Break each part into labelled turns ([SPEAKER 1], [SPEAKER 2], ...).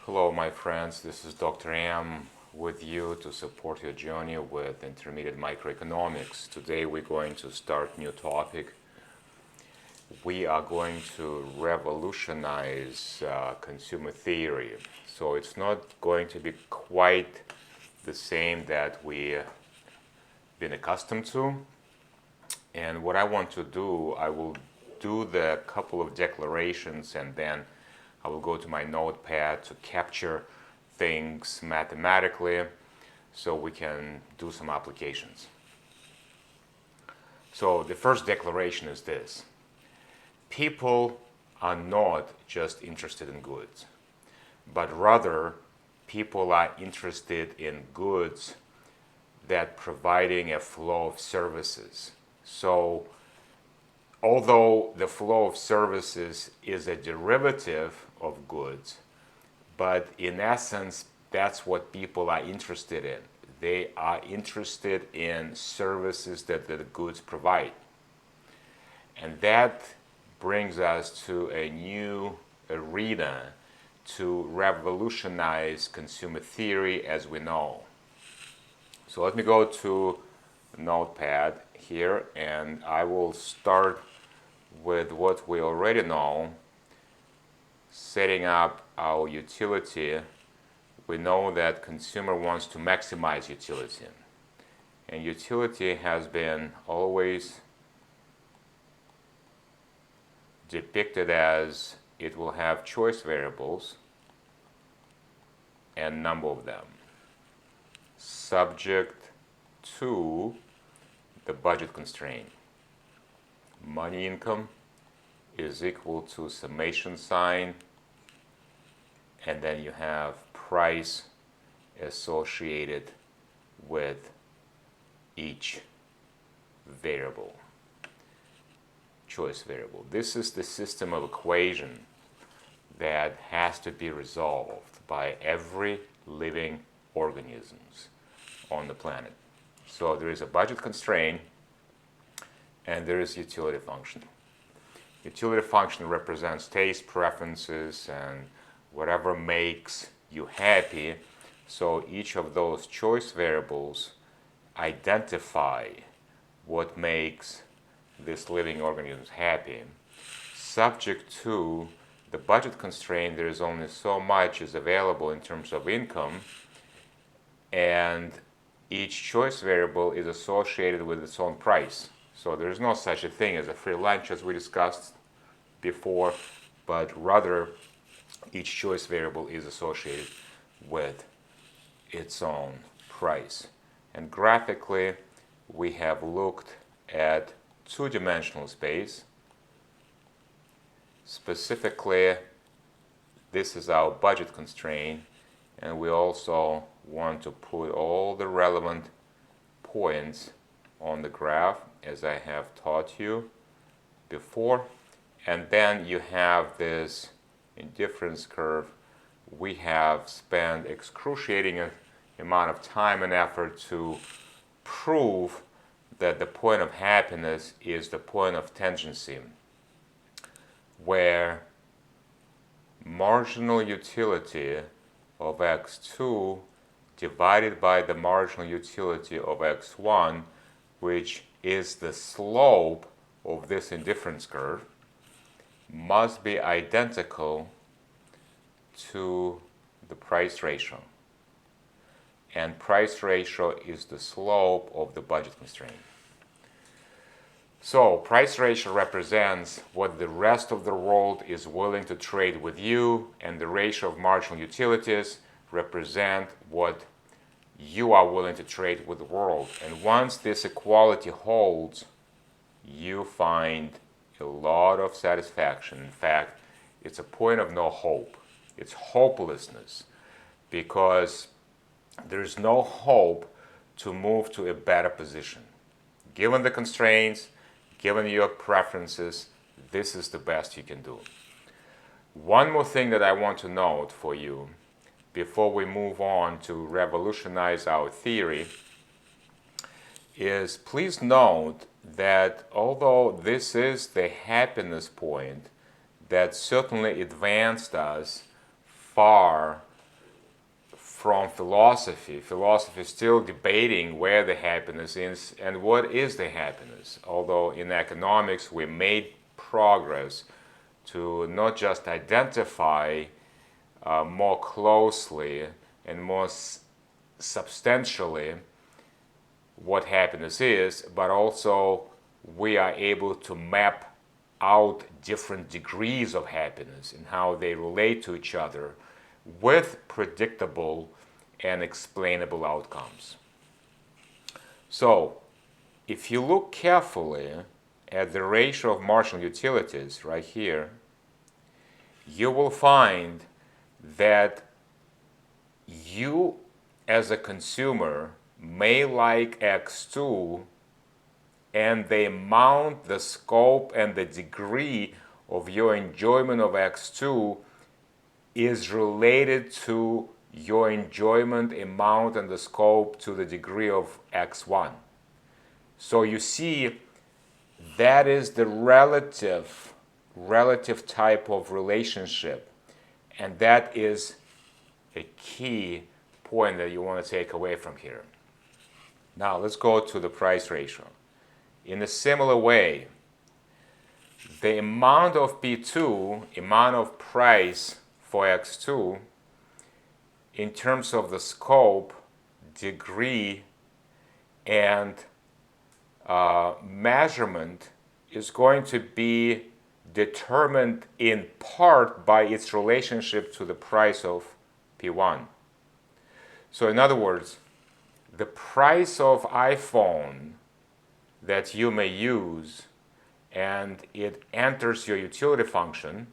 [SPEAKER 1] Hello, my friends. This is Dr. M with you to support your journey with intermediate microeconomics. Today we're going to start new topic. We are going to revolutionize consumer theory. So it's not going to be quite the same that we've been accustomed to. And what I want to do, I will do the couple of declarations and then I will go to my notepad to capture things mathematically so we can do some applications. So the first declaration is this. People are not just interested in goods, but rather people are interested in goods that providing a flow of services. So although the flow of services is a derivative of goods, but in essence, that's what people are interested in. They are interested in services that the goods provide. And that brings us to a new arena to revolutionize consumer theory as we know. So let me go to Notepad here and I will start with what we already know, setting up our utility. We know that consumer wants to maximize utility. And utility has been always depicted as it will have choice variables and number of them, subject to the budget constraint. Money income is equal to summation sign, and then you have price associated with each variable, choice variable. This is the system of equation that has to be resolved by every living organisms on the planet. So there is a budget constraint and there is utility function. Utility function represents taste, preferences, and whatever makes you happy. So each of those choice variables identify what makes this living organism happy. Subject to the budget constraint, there is only so much is available in terms of income, and each choice variable is associated with its own price. So there is no such a thing as a free lunch as we discussed before, but rather each choice variable is associated with its own price. And graphically, we have looked at two-dimensional space. Specifically, this is our budget constraint, and we also want to put all the relevant points on the graph as I have taught you before. And then you have this indifference curve. We have spent excruciating amount of time and effort to prove that the point of happiness is the point of tangency, where marginal utility of x2 divided by the marginal utility of x1, which is the slope of this indifference curve, must be identical to the price ratio. And price ratio is the slope of the budget constraint. So price ratio represents what the rest of the world is willing to trade with you, and the ratio of marginal utilities represent what you are willing to trade with the world. And once this equality holds, you find a lot of satisfaction. In fact, it's a point of no hope. It's hopelessness, because there's no hope to move to a better position. Given the constraints, given your preferences, this is the best you can do. One more thing that I want to note for you before we move on to revolutionize our theory is, please note that although this is the happiness point that certainly advanced us far from philosophy. Philosophy is still debating where the happiness is and what is the happiness. Although in economics we made progress to not just identify more closely and more substantially what happiness is, but also we are able to map out different degrees of happiness and how they relate to each other with predictable and explainable outcomes. So, if you look carefully at the ratio of marginal utilities right here, you will find that you as a consumer may like X2, and the amount, the scope, and the degree of your enjoyment of X2 is related to your enjoyment amount and the scope to the degree of X1. So you see, that is the relative type of relationship, and that is a key point that you want to take away from here. Now let's go to the price ratio. In a similar way, the amount of P2, amount of price for X2, in terms of the scope, degree, and measurement, is going to be determined in part by its relationship to the price of P1. So in other words, the price of iPhone that you may use and it enters your utility function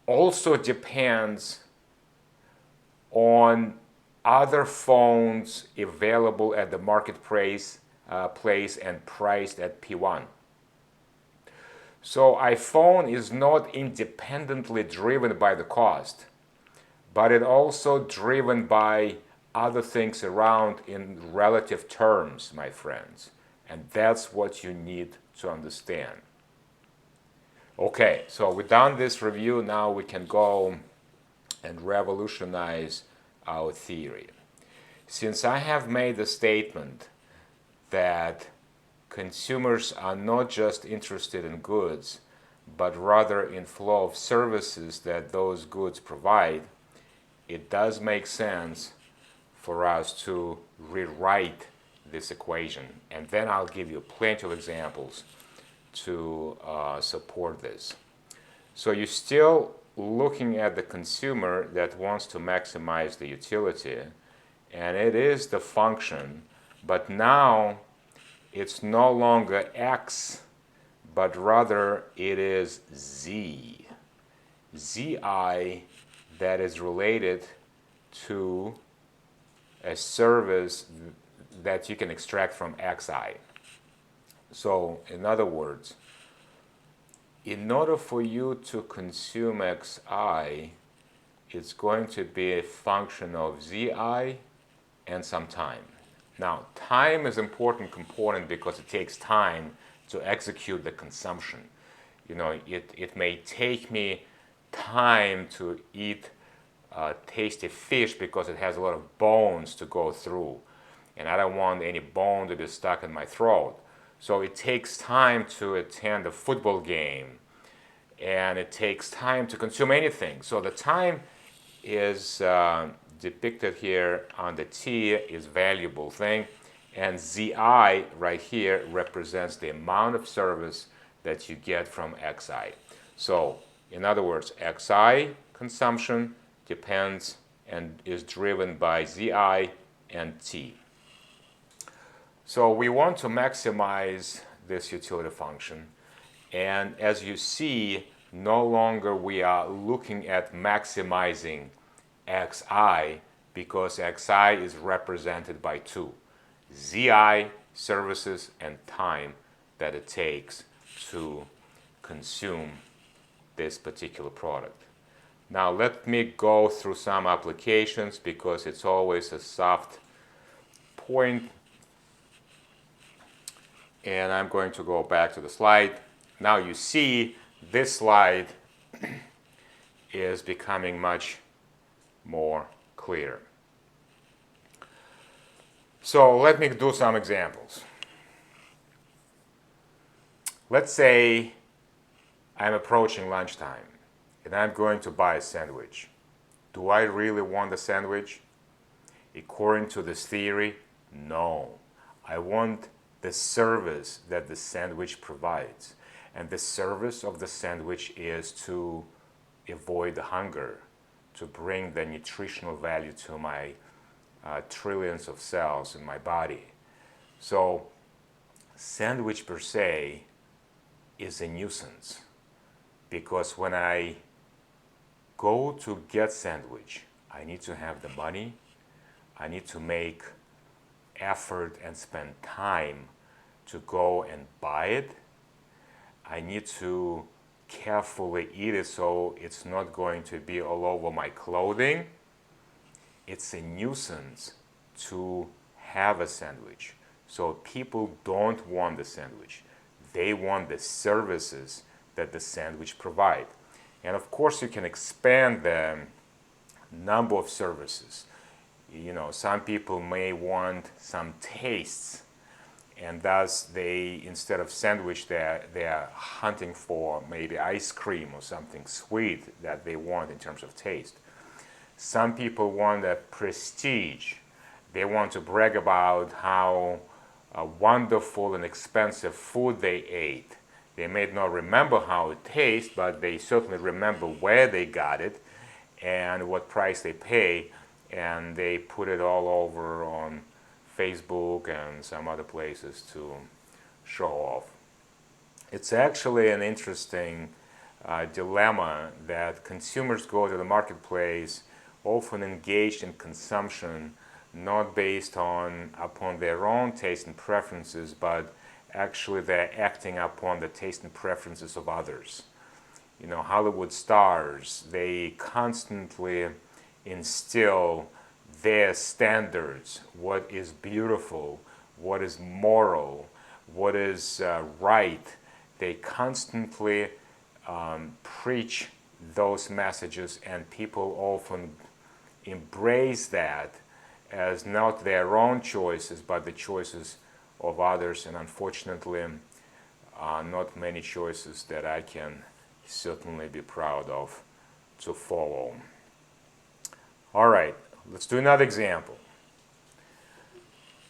[SPEAKER 1] also depends on other phones available at the marketplace place and priced at P1. So iPhone is not independently driven by the cost, but it also driven by other things around in relative terms, my friends. And that's what you need to understand. Okay, so we've done this review. Now we can go and revolutionize our theory. Since I have made the statement that consumers are not just interested in goods, but rather in flow of services that those goods provide, it does make sense for us to rewrite this equation. And then I'll give you plenty of examples to support this. So you're still looking at the consumer that wants to maximize the utility, and it is the function, but now it's no longer X, but rather it is Z. ZI that is related to a service that you can extract from Xi. So, in other words, in order for you to consume Xi, it's going to be a function of Zi and some time. Now, time is an important component because it takes time to execute the consumption. You know, it may take me time to eat tasty fish because it has a lot of bones to go through, and I don't want any bone to be stuck in my throat. So it takes time to attend a football game, and it takes time to consume anything. So the time is depicted here on the T is valuable thing, and Zi right here represents the amount of service that you get from Xi. So in other words, Xi consumption depends and is driven by Zi and T. So we want to maximize this utility function, and as you see, no longer we are looking at maximizing Xi because Xi is represented by two: Zi, services, and time that it takes to consume this particular product. Now let me go through some applications because it's always a soft point. And I'm going to go back to the slide. Now you see this slide is becoming much more clear. So let me do some examples. Let's say I'm approaching lunchtime and I'm going to buy a sandwich. Do I really want the sandwich? According to this theory, no. I want the service that the sandwich provides. And the service of the sandwich is to avoid hunger, to bring the nutritional value to my trillions of cells in my body. So, sandwich per se is a nuisance because when I go to get sandwich, I need to have the money, I need to make effort and spend time to go and buy it. I need to carefully eat it so it's not going to be all over my clothing. It's a nuisance to have a sandwich. So people don't want the sandwich. They want the services that the sandwich provide. And of course you can expand the number of services. Some people may want some tastes, and thus they, instead of sandwich, they're hunting for maybe ice cream or something sweet that they want in terms of taste. Some people want a prestige. They want to brag about how wonderful and expensive food they ate. They may not remember how it tastes, but they certainly remember where they got it and what price they pay, and they put it all over on Facebook and some other places to show off. It's actually an interesting dilemma that consumers go to the marketplace often engaged in consumption not based upon their own taste and preferences, but actually they're acting upon the taste and preferences of others. Hollywood stars, they constantly instill their standards, what is beautiful, what is moral, what is right. They constantly preach those messages, and people often embrace that as not their own choices, but the choices of others, and unfortunately, not many choices that I can certainly be proud of to follow. All right, let's do another example.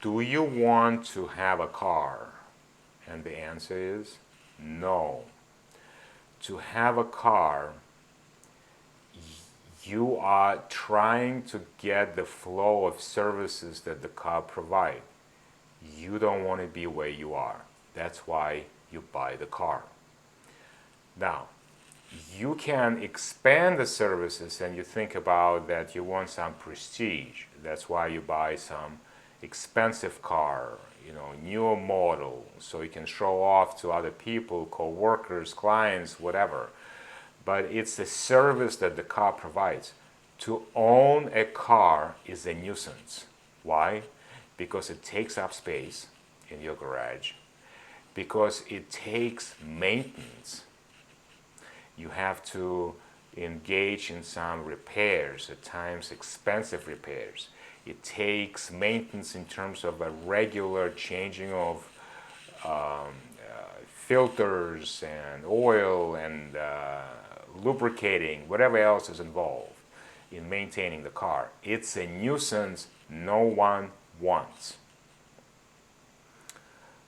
[SPEAKER 1] Do you want to have a car? And the answer is no. To have a car, you are trying to get the flow of services that the car provides. You don't want to be where you are. That's why you buy the car. Now, you can expand the services and you think about that you want some prestige. That's why you buy some expensive car, newer model, so you can show off to other people, co-workers, clients, whatever. But it's the service that the car provides. To own a car is a nuisance. Why? Because it takes up space in your garage, because it takes maintenance. You have to engage in some repairs, at times expensive repairs. It takes maintenance in terms of a regular changing of filters and oil and lubricating, whatever else is involved in maintaining the car. It's a nuisance no one wants.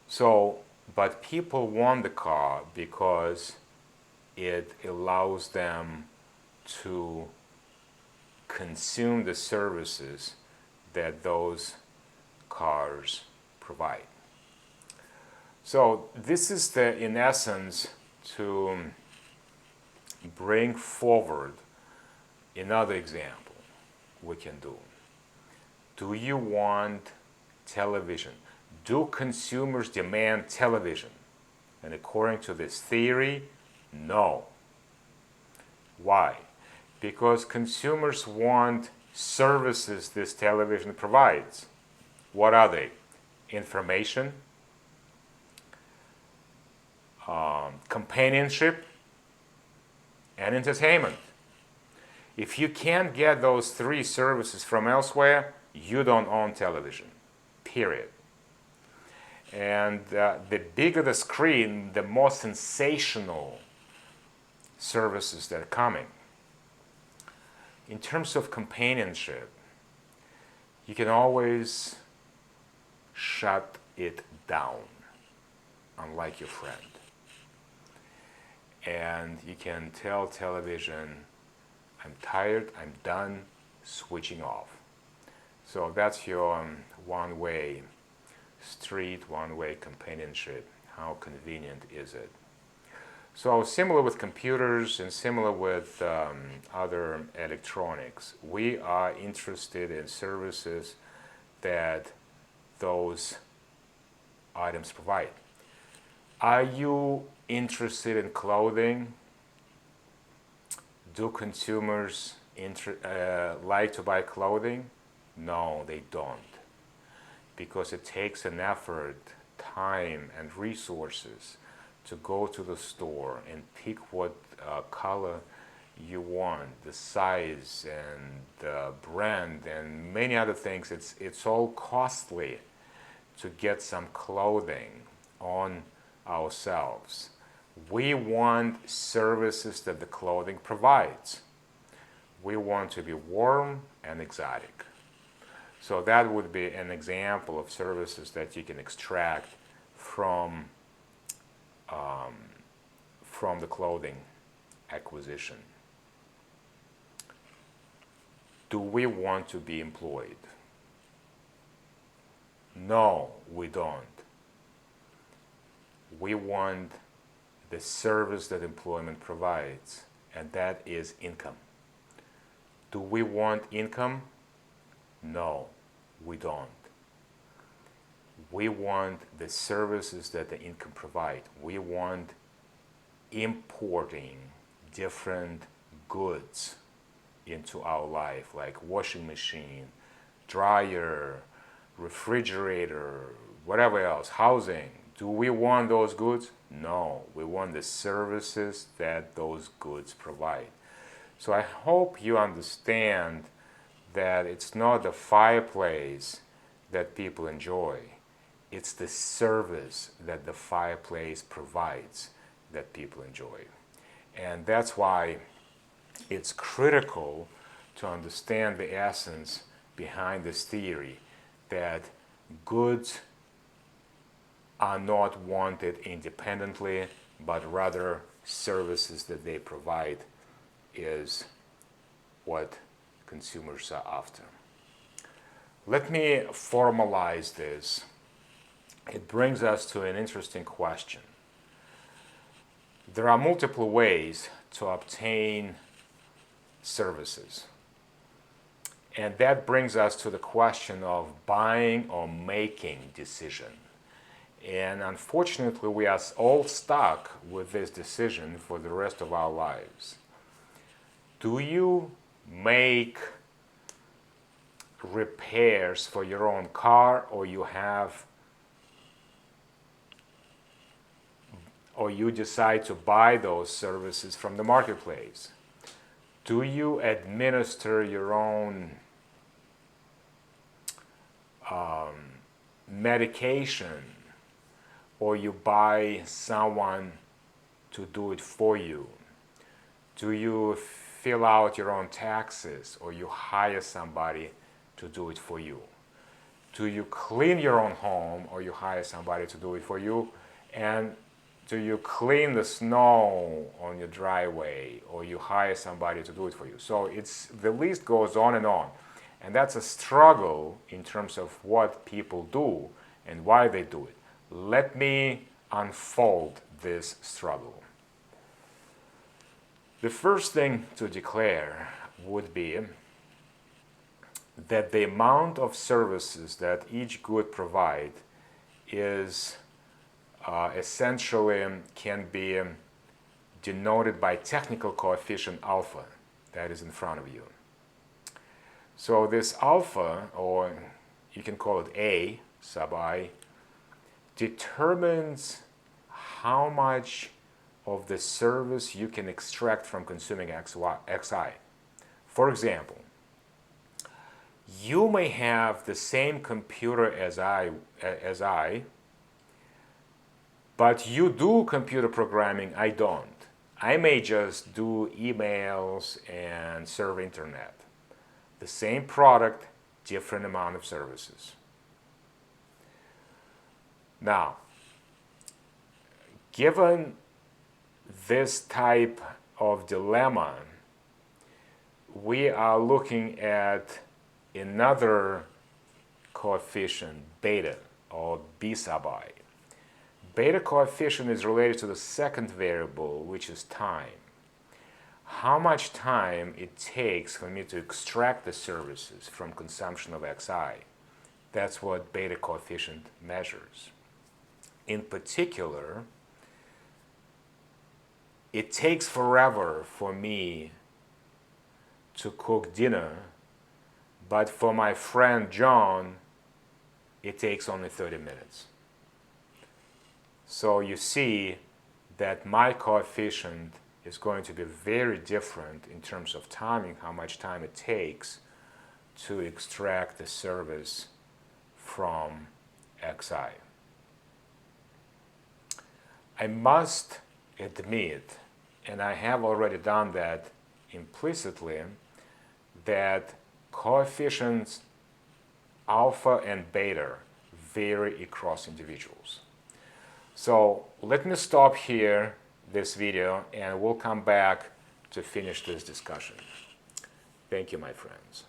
[SPEAKER 1] So, but people want the car because it allows them to consume the services that those cars provide. So this is in essence, to bring forward another example we can do. Do you want television? Do consumers demand television? And according to this theory, no. Why? Because consumers want services this television provides. What are they? Information, companionship, and entertainment. If you can't get those three services from elsewhere, you don't own television, period. And the bigger the screen, the more sensational services that are coming. In terms of companionship, you can always shut it down, unlike your friend. And you can tell television, I'm tired, I'm done, switching off. So that's your one-way street, one-way companionship. How convenient is it? So similar with computers and similar with other electronics, we are interested in services that those items provide. Are you interested in clothing? Do consumers like to buy clothing? No, they don't. Because it takes an effort, time, and resources to go to the store and pick what color you want, the size and the brand and many other things. It's all costly to get some clothing on ourselves. We want services that the clothing provides. We want to be warm and exotic. So that would be an example of services that you can extract from the clothing acquisition. Do we want to be employed? No, we don't. We want the service that employment provides, and that is income. Do we want income? No, we don't. We want the services that the income provides. We want importing different goods into our life, like washing machine, dryer, refrigerator, whatever else, housing. Do we want those goods? No, we want the services that those goods provide. So I hope you understand that it's not the fireplace that people enjoy. It's the service that the fireplace provides that people enjoy. And that's why it's critical to understand the essence behind this theory that goods are not wanted independently, but rather services that they provide is what consumers are after. Let me formalize this. It brings us to an interesting question. There are multiple ways to obtain services. And that brings us to the question of buying or making decision. And unfortunately, we are all stuck with this decision for the rest of our lives. Do you make repairs for your own car, or you decide to buy those services from the marketplace? Do you administer your own medication, or you buy someone to do it for you? Do you fill out your own taxes, or you hire somebody to do it for you? Do you clean your own home, or you hire somebody to do it for you? And do you clean the snow on your driveway, or you hire somebody to do it for you? So the list goes on. And that's a struggle in terms of what people do and why they do it. Let me unfold this struggle. The first thing to declare would be that the amount of services that each good provides is essentially can be denoted by technical coefficient alpha that is in front of you. So this alpha, or you can call it A, sub I, determines how much of the service you can extract from consuming Xi. For example, you may have the same computer as I, but you do computer programming, I don't. I may just do emails and serve internet. The same product, different amount of services. Now, given this type of dilemma, we are looking at another coefficient, beta, or b sub I. Beta coefficient is related to the second variable, which is time. How much time it takes for me to extract the services from consumption of xi. That's what beta coefficient measures. In particular, it takes forever for me to cook dinner, but for my friend John, it takes only 30 minutes. So you see that my coefficient is going to be very different in terms of timing, how much time it takes to extract the service from xi. I must admit, and I have already done that implicitly, that coefficients alpha and beta vary across individuals. So let me stop here this video and we'll come back to finish this discussion. Thank you, my friends.